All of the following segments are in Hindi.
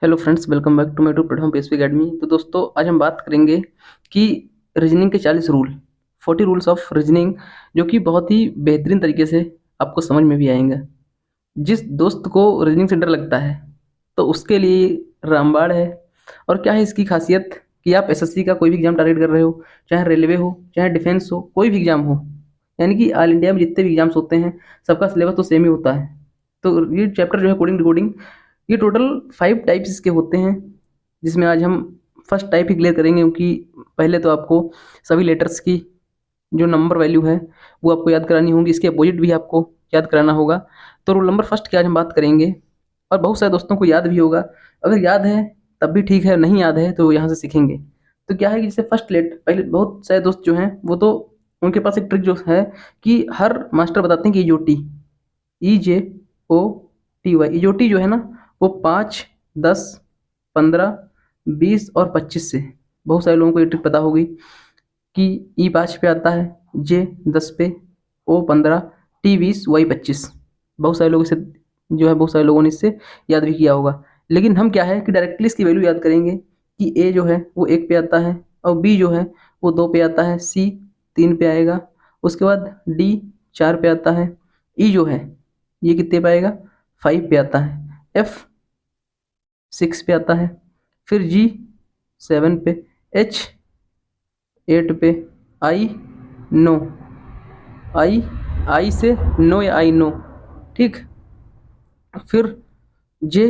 Hello friends, welcome back to my YouTube platform PSP academy. तो दोस्तों, आज हम बात करेंगे कि रीजनिंग के 40 रूल, 40 रूल्स ऑफ रीजनिंग, जो कि बहुत ही बेहतरीन तरीके से आपको समझ में भी आएंगे। जिस दोस्त को रीजनिंग से डर लगता है तो उसके लिए रामबाण है। और क्या है इसकी खासियत कि आप एसएससी का कोई भी एग्जाम टारगेट कर रहे हो, चाहे रेलवे हो, चाहे डिफेंस हो, कोई भी एग्जाम हो, यानी कि ऑल इंडिया में जितने भी एग्जाम्स होते हैं सबका सिलेबस तो सेम ही होता है। तो ये चैप्टर जो है कोडिंग डिकोडिंग, ये टोटल 5 टाइप्स इसके होते हैं, जिसमें आज हम फर्स्ट टाइप ही क्लियर करेंगे। क्योंकि पहले तो आपको सभी लेटर्स की जो नंबर वैल्यू है वो आपको याद करानी होगी, इसके अपोजिट भी आपको याद कराना होगा। तो रूल नंबर फर्स्ट की आज हम बात करेंगे, और बहुत सारे दोस्तों को याद भी होगा। अगर याद है तब भी ठीक है, नहीं याद है तो यहाँ से सीखेंगे। तो क्या है कि जैसे फर्स्ट लेट, पहले बहुत सारे दोस्त जो हैं वो तो उनके पास एक ट्रिक जो है कि हर मास्टर बताते हैं कि ईजोटी, EJOTY, ईजोटी जो है ना वो 5, 10, 15, 20 और 25 से, बहुत सारे लोगों को ये ट्रिक पता होगी कि ई 5 पे आता है, जे 10 पे, ओ 15, टी 20, वाई 25। बहुत सारे लोग इसे जो है बहुत सारे लोगों ने इससे याद भी किया होगा। लेकिन हम क्या है कि डायरेक्टली इसकी वैल्यू याद करेंगे कि ए जो है वो 1 पे आता है, और बी जो है वो 2 पे आता है, सी 3 पे आएगा, उसके बाद डी 4 पे आता है, ई जो है ये कितने पे आएगा, 5 पे आता है, एफ 6 पे आता है, फिर जी 7 पे, एच 8 पे, आई 9, आई आई से 9 या आई 9, ठीक। फिर जे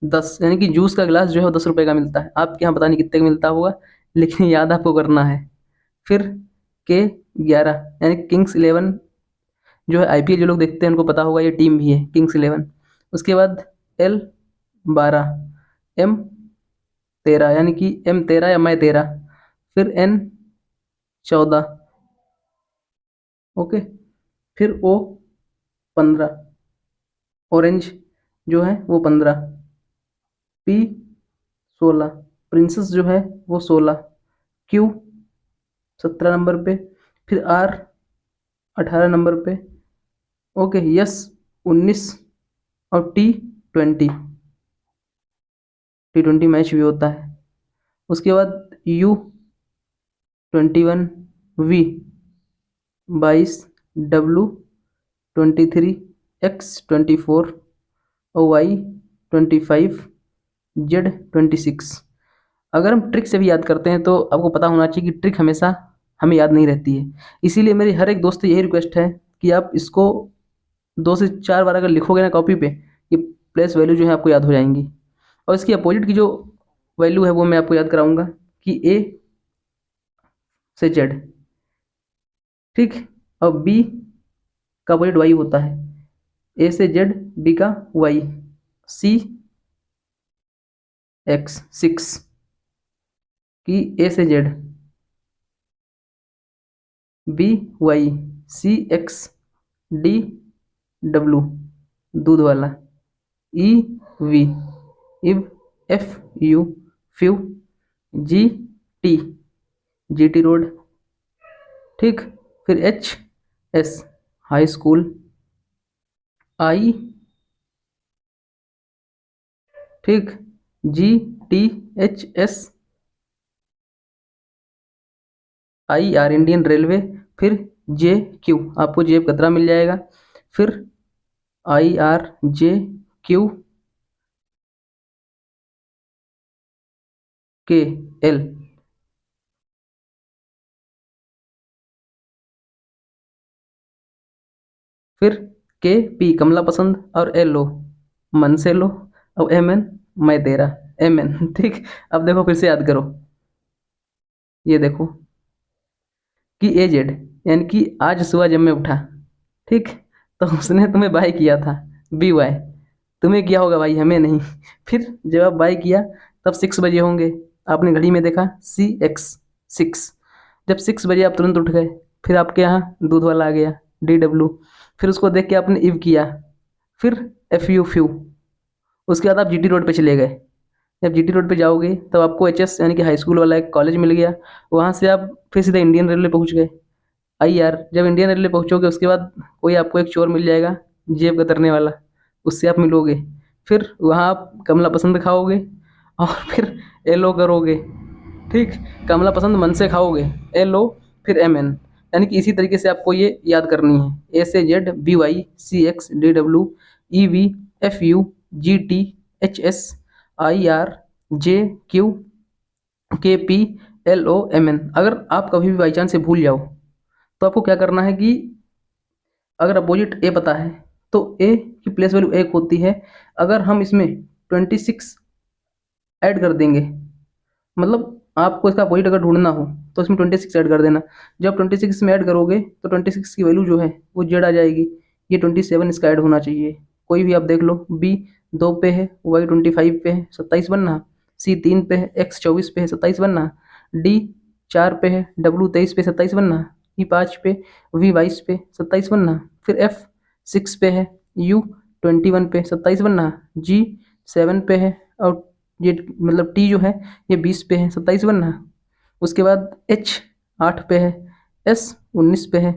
10, यानी कि जूस का गिलास जो है वो 10 रुपए का मिलता है, आपके यहाँ पता नहीं कितने का मिलता होगा, लेकिन याद आपको करना है। फिर के 11, यानी किंग्स 11, जो है आईपीएल जो लोग देखते हैं उनको पता होगा, ये टीम भी है किंग्स 11। उसके बाद एल 12, एम 13, यानी कि एम 13 या मैं 13, फिर एन 14, ओके। फिर ओ 15, ऑरेंज जो है वो 15, पी 16, प्रिंसेस जो है वो 16, क्यू 17 नंबर पे, फिर आर 18 नंबर पे, ओके, यस 19, और टी 20 मैच भी होता है। उसके बाद यू 21, वी 22, डब्लू 23, एक्स 24, और वाई 25, जेड 26। अगर हम ट्रिक से भी याद करते हैं तो आपको पता होना चाहिए कि ट्रिक हमेशा हमें याद नहीं रहती है। इसीलिए मेरी हर एक दोस्त से यही रिक्वेस्ट है कि आप इसको 2 से 4 बार अगर लिखोगे ना कॉपी पे, ये प्लेस वैल्यू जो है आपको याद हो जाएंगी। और इसकी अपोजिट की जो वैल्यू है वो मैं आपको याद कराऊंगा कि ए से जेड, ठीक। और बी का अपोजिट वाई होता है, ए से जेड, बी का वाई, सी एक्स 6 की ए से जेड, बी वाई, सी एक्स, डी डब्लू दूध वाला, ई वी इव, F you few, G T GT road, ठीक। फिर एच एस हाई स्कूल, आई, ठीक, G T H S I R Indian railway, फिर जे क्यू आपको जेब कतरा मिल जाएगा, फिर आई आर जे क्यू के एल, फिर के पी कमला पसंद, और एल ओ मन से लो, और एम एन मैं तेरा, एम एन ठीक। अब देखो फिर से याद करो, ये देखो कि ए जेड, यानी कि आज सुबह जब मैं उठा, ठीक, तो उसने तुम्हें बाय किया था, बी वाई, तुम्हें किया होगा भाई, हमें नहीं। फिर जब आप बाय किया तब 6 बजे होंगे, आपने घड़ी में देखा CX 6, जब 6 बजे आप तुरंत उठ गए, फिर आपके यहाँ दूध वाला आ गया DW, फिर उसको देख के आपने इव किया, फिर FU फ्यू, उसके बाद आप GT रोड पे चले गए। जब GT रोड पे जाओगे तब आपको HS यानी कि हाई स्कूल वाला एक कॉलेज मिल गया, वहाँ से आप फिर सीधा इंडियन रेलवे पहुँच गए। आई यार, जब इंडियन रेलवे पहुँचोगे उसके बाद कोई आपको एक चोर मिल जाएगा जेब कतरने वाला, उससे आप मिलोगे। फिर वहाँ आप कमला पसंद खाओगे और फिर LO करोगे। ठीक, कमला पसंद मन से खाओगे, LO फिर MN, यानी कि इसी तरीके से आपको ये याद करनी है। A से Z, BY, CX, DW, EV, FU, GT, HS, IR, JQ, KP, LO, MN। अगर आप कभी भी बाई चांस से भूल जाओ तो आपको क्या करना है कि अगर अपोजिट ए पता है तो ए की प्लेस वैल्यू 1 होती है। अगर हम इसमें 26 ऐड कर देंगे, मतलब आपको इसका अपोजिट अगर ढूंढना हो तो इसमें 26 ऐड कर देना। जब 26 में ऐड करोगे तो 26 की वैल्यू जो है वो जेड आ जाएगी। ये 27 इसका ऐड होना चाहिए। कोई भी आप देख लो, बी 2 पे है, वाई 25 पे है, 27 बनना। सी 3 पे है, एक्स 24 पे है, 27 बनना। डी 4 पे है, डब्ल्यू 23 पे, 27 बनना। ई 5 पे, वी 22 पे, 27 बनना। फिर एफ 6 पे है, यू 21 पे, 27 बनना। जी 7 पे है और ये मतलब टी जो है ये 20 पे है, 27 बनना। उसके बाद एच 8 पे है, एस 19 पे है,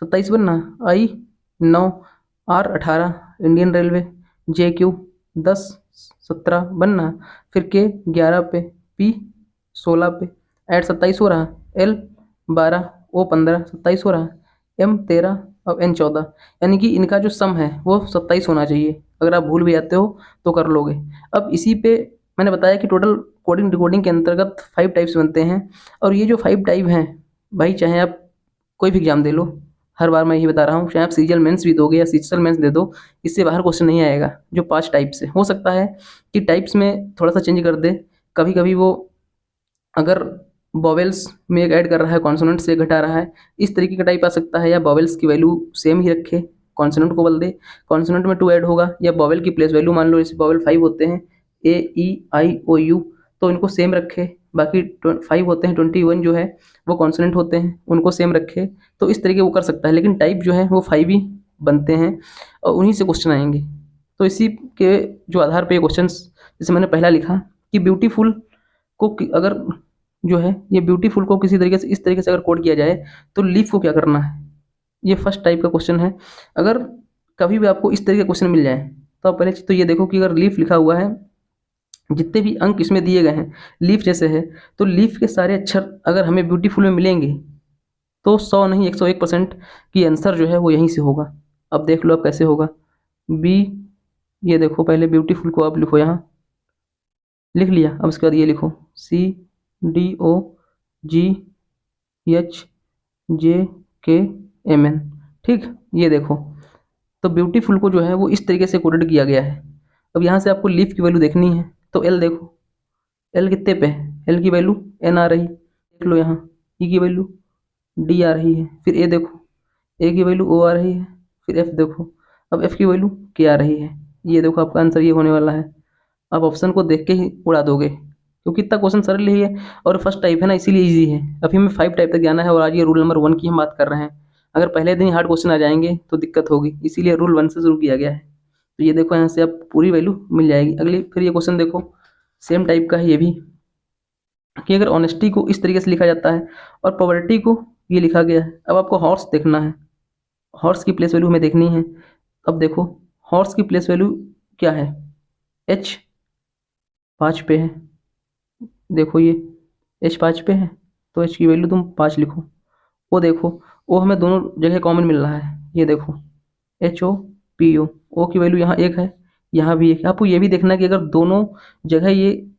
27 बनना। I 9, R 18 Indian railway, J Q 10 17 बनना। फिर के 11 पे, पी 16 पे, ऐड 27 हो रहा। एल 12, ओ 15, 27 हो रहा। एम 13 और एन 14, यानी कि इनका जो सम है वो 27 होना चाहिए। अगर आप भूल भी जाते हो तो कर लोगे। अब इसी पे मैंने बताया कि टोटल कोडिंग डिकोडिंग के अंतर्गत 5 टाइप्स बनते हैं। और ये जो 5 टाइप हैं भाई, चाहे आप कोई भी एग्जाम दे लो, हर बार मैं यही बता रहा हूँ, चाहे आप सीजीएल मेंस भी दोगे या सीजीएल मेंस दे दो, इससे बाहर क्वेश्चन नहीं आएगा। जो 5 टाइप्स है, हो सकता है कि टाइप्स में थोड़ा सा चेंज कर दे। कभी कभी वो अगर वॉवेल्स में एक ऐड कर रहा है, कॉन्सोनेंट से घटा रहा है, इस तरीके का टाइप आ सकता है। या वॉवेल्स की वैल्यू सेम ही रखे, कॉन्सोनेंट को बदल दे, कॉन्सोनेंट में 2 ऐड होगा। या वॉवेल की प्लेस वैल्यू मान लो जैसे वॉवेल 5 होते हैं, A E I O U, तो इनको सेम रखे। बाकी 5 होते हैं, 21 जो है वो कॉन्सोनेंट होते हैं, उनको सेम रखे। तो इस तरीके वो कर सकता है, लेकिन टाइप जो है वो 5 ही बनते हैं और उन्हीं से क्वेश्चन आएंगे। तो इसी के जो आधार पे क्वेश्चन, जैसे मैंने पहला लिखा कि ब्यूटीफुल को अगर जो है ये ब्यूटीफुल को किसी तरीके से इस तरीके से अगर कोड किया जाए तो लीफ को क्या करना है। ये फर्स्ट टाइप का क्वेश्चन है। अगर कभी भी आपको इस तरीके का क्वेश्चन मिल जाए तो आप पहले चीज तो ये देखो कि अगर लीफ लिखा हुआ है, जितने भी अंक इसमें दिए गए हैं लीफ जैसे है, तो लीफ के सारे अक्षर अगर हमें ब्यूटीफुल में मिलेंगे तो 100 नहीं 101% की आंसर जो है वो यहीं से होगा। अब देख लो अब कैसे होगा। बी, ये देखो पहले ब्यूटीफुल को आप लिखो, यहाँ लिख लिया। अब उसके बाद ये लिखो CDOGHJKMN। ठीक, ये देखो तो ब्यूटीफुल को जो है वो इस तरीके से कोडेड किया गया है। अब यहाँ से आपको लीफ की वैल्यू देखनी है, तो एल देखो, एल कितने पे है, एल की वैल्यू एन आ रही, देख लो यहाँ। ई की वैल्यू डी आ रही है। फिर ए देखो, ए की वैल्यू ओ आ रही है। फिर एफ देखो, अब एफ की वैल्यू के आ रही है। ये देखो आपका आंसर ये होने वाला है। आप ऑप्शन को देख के ही उड़ा दोगे, क्योंकि इतना क्वेश्चन सरल ही है और फर्स्ट टाइप है ना, इसीलिए इजी है। अभी हमें 5 टाइप तक जाना है और आज ये रूल नंबर 1 की हम बात कर रहे हैं। अगर पहले दिन ही हार्ड क्वेश्चन आ जाएंगे तो दिक्कत होगी, इसीलिए रूल 1 से शुरू किया गया है। तो ये देखो यहाँ से आप पूरी वैल्यू मिल जाएगी। अगली फिर ये क्वेश्चन देखो, सेम टाइप का है ये भी, कि अगर ऑनेस्टी को इस तरीके से लिखा जाता है और पॉवर्टी को ये लिखा गया है। अब आपको हॉर्स देखना है, हॉर्स की प्लेस वैल्यू हमें देखनी है। अब देखो हॉर्स की प्लेस वैल्यू क्या है, H 5 पे है। देखो ये H 5 पे है, तो H की वैल्यू तुम 5 लिखो। ओ देखो, ओ हमें दोनों जगह कॉमन मिल रहा है, ये देखो HOPO, ओ की वैल्यू यहाँ 1 है, यहाँ भी 1 है। आपको ये भी देखना है कि अगर दोनों जगह ये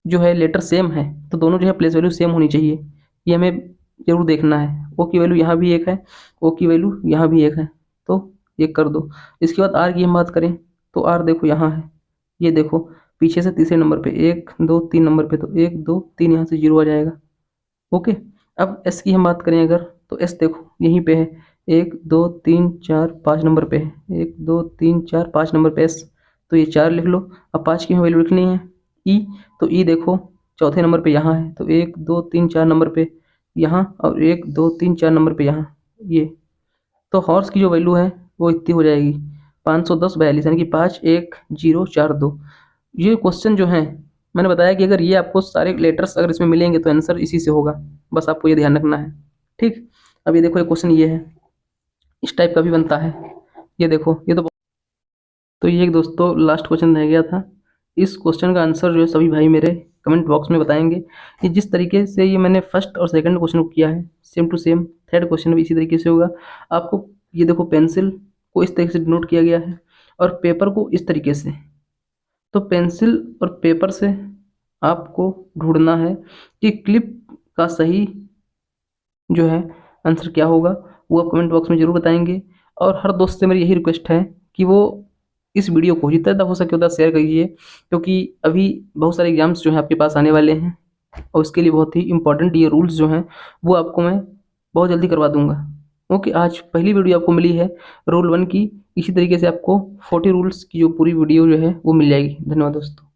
जो है लेटर सेम है तो दोनों जो है प्लेस वैल्यू सेम होनी चाहिए, ये हमें जरूर देखना है। ओ की वैल्यू यहाँ भी 1 है, ओ की वैल्यू यहाँ भी 1 है, तो ये कर दो। इसके बाद आर की हम बात करें तो आर देखो यहाँ है, ये देखो पीछे से तीसरे नंबर पे 1 2 3 नंबर पे, तो 1 2 3 यहाँ से 0 आ जाएगा। ओके, अब एस की हम बात करें अगर, तो एस देखो यहीं पे है, 1 2 3 4 5 नंबर पे है, 1 2 3 4 5 नंबर पे एस, तो ये 4 लिख लो। अब 5 की हमें वैल्यू लिखनी है। ई, तो ई देखो चौथे नंबर पे यहाँ है, तो 1 2 3 4 नंबर पे यहाँ, और 1 2 3 4 नंबर पे यहाँ, ये तो हॉर्स की जो वैल्यू है वो इतनी हो जाएगी 510 42, यानी कि 5 1 0 4 2। ये क्वेश्चन जो है मैंने बताया कि अगर ये आपको सारे लेटर्स अगर इसमें मिलेंगे तो आंसर इसी से होगा, बस आपको ये ध्यान रखना है। ठीक, अब ये देखो ये क्वेश्चन ये है, इस टाइप का भी बनता है। ये देखो ये तो तो ये एक दोस्तों लास्ट क्वेश्चन रह गया था। इस क्वेश्चन का आंसर जो है सभी भाई मेरे कमेंट बॉक्स में बताएंगे कि जिस तरीके से ये मैंने फर्स्ट और सेकंड क्वेश्चन को किया है same to same third question भी इसी तरीके से होगा। आपको ये देखो पेंसिल को इस तरीके से डिनोट किया गया है और पेपर को इस तरीके से। तो पेंसिल और पेपर से आपको ढूंढना है कि क्लिप का सही जो है आंसर क्या होगा, वो आप कमेंट बॉक्स में ज़रूर बताएंगे। और हर दोस्त से मेरी यही रिक्वेस्ट है कि वो इस वीडियो को जितना ज़्यादा हो सके उतना शेयर करिए, क्योंकि अभी बहुत सारे एग्जाम्स जो हैं आपके पास आने वाले हैं और उसके लिए बहुत ही इंपॉर्टेंट ये रूल्स जो हैं वो आपको मैं बहुत जल्दी करवा दूंगा। ओके, आज पहली वीडियो आपको मिली है रूल 1 की। इसी तरीके से आपको 40 रूल्स की जो पूरी वीडियो जो है वो मिल जाएगी। धन्यवाद दोस्तों।